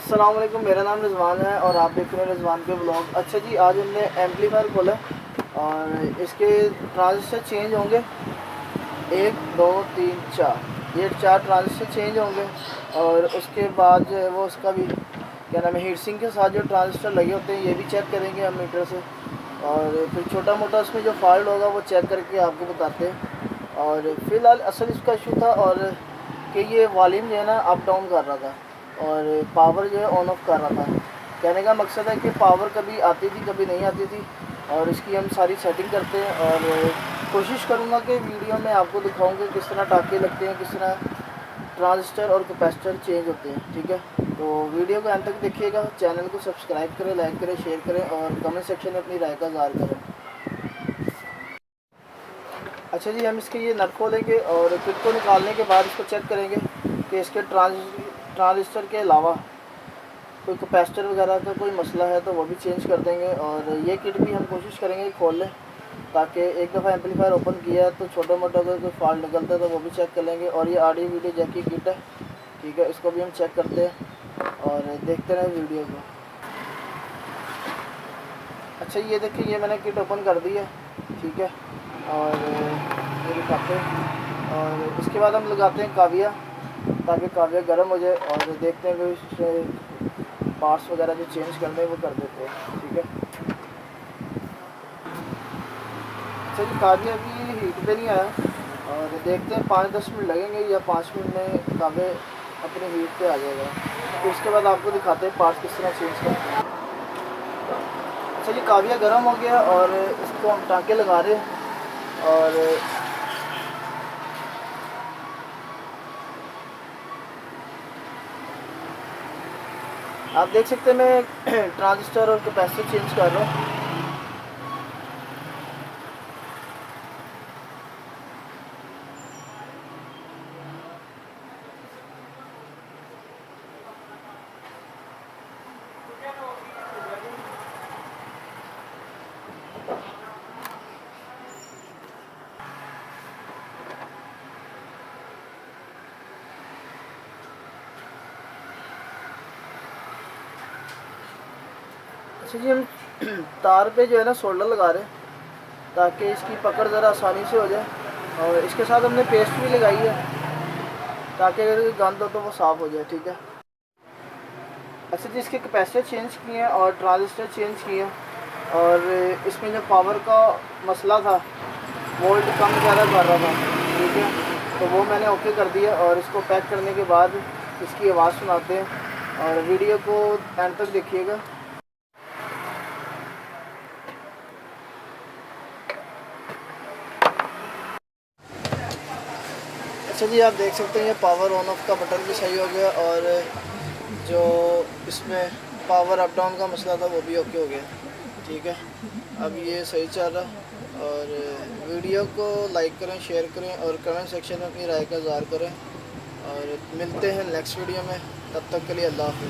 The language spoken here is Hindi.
अस्सलाम वालेकुम, मेरा नाम रिजवान है और आप देख रहे हैं रिजवान के ब्लॉग। अच्छा जी, आज हमने एम्पलीफायर खोला और इसके ट्रांजिस्टर चेंज होंगे। 1 2 3 4 ये 4 ट्रांजिस्टर चेंज होंगे और उसके बाद जो है वो उसका भी क्या नाम है, हीट सिंक के साथ जो ट्रांजिस्टर लगे होते हैं ये भी चेक करेंगे हम मीटर से। और फिर छोटा मोटा उसमें जो फॉल्ट होगा वो चेक करके आपको बताते हैं। और फ़िलहाल असल इसका इशू था और कि ये वॉल्यूम जो है ना अप डाउन कर रहा था और पावर जो है ऑन ऑफ कर रहा था। कहने का मकसद है कि पावर कभी आती थी कभी नहीं आती थी और इसकी हम सारी सेटिंग करते हैं और कोशिश करूँगा कि वीडियो में आपको दिखाऊँ कि किस तरह टाँके लगते हैं, किस तरह ट्रांजिस्टर और कैपेसिटर चेंज होते हैं। ठीक है, तो वीडियो को अंत तक देखिएगा। चैनल को सब्सक्राइब करें, लाइक करें, शेयर करें और कमेंट सेक्शन में अपनी राय का इज़हार करें। अच्छा जी, हम इसके ये नट खोलेंगे और किट को निकालने के बाद इसको चेक करेंगे कि इसके ट्रांजिस्टर के अलावा कोई कैपेसिटर वगैरह का कोई मसला है तो वो भी चेंज कर देंगे। और ये किट भी हम कोशिश करेंगे खोल लें ताकि एक दफ़ा एम्पलीफायर ओपन किया है तो छोटा मोटा अगर कोई फॉल्ट निकलता है तो वो भी चेक कर लेंगे। और ये ऑडियो वीडियो जैक की किट है, ठीक है, इसको भी हम चेक करते हैं और देखते रहें वीडियो को। अच्छा ये देखिए, ये मैंने किट ओपन कर दी है, ठीक है, और ये दिखाते हैं। और इसके बाद हम लगाते हैं काविया ताकि काविया गर्म हो जाए और देखते हैं कि पार्ट्स वगैरह जो चेंज करने हैं वो कर देते हैं। ठीक है, अच्छा जी, काविया अभी हीट पे नहीं आया और देखते हैं 5-10 मिनट लगेंगे या 5 मिनट में काविया अपने हीट पे आ जाएगा। तो उसके बाद आपको दिखाते हैं पार्ट्स किस तरह चेंज करते हैं। अच्छा जी, काविया गर्म हो गया और इसको हम टाँके लगा रहे हैं। और आप देख सकते हैं मैं ट्रांजिस्टर और कैपेसिटर चेंज कर रहा हूँ। अच्छा जी, हम तार पे जो है ना सोल्डर लगा रहे हैं ताकि इसकी पकड़ ज़रा आसानी से हो जाए। और इसके साथ हमने पेस्ट भी लगाई है ताकि अगर गंद हो तो वो साफ़ हो जाए। ठीक है, अच्छा जी, इसके कैपेसिटर चेंज किए हैं और ट्रांजिस्टर चेंज किए हैं। और इसमें जो पावर का मसला था, वोल्ट कम ज़्यादा कर रहा था, ठीक है, तो वो मैंने ओके कर दिया। और इसको पैक करने के बाद इसकी आवाज़ सुनाते हैं और वीडियो को एंड तक देखिएगा। अच्छा जी, आप देख सकते हैं ये पावर ऑन ऑफ का बटन भी सही हो गया और जो इसमें पावर अप डाउन का मसला था वो भी ओके हो गया। ठीक है, अब ये सही चल रहा है। और वीडियो को लाइक करें, शेयर करें और कमेंट सेक्शन में अपनी राय का इज़हार करें। और मिलते हैं नेक्स्ट वीडियो में, तब तक के लिए अल्लाह हाफ़िज़।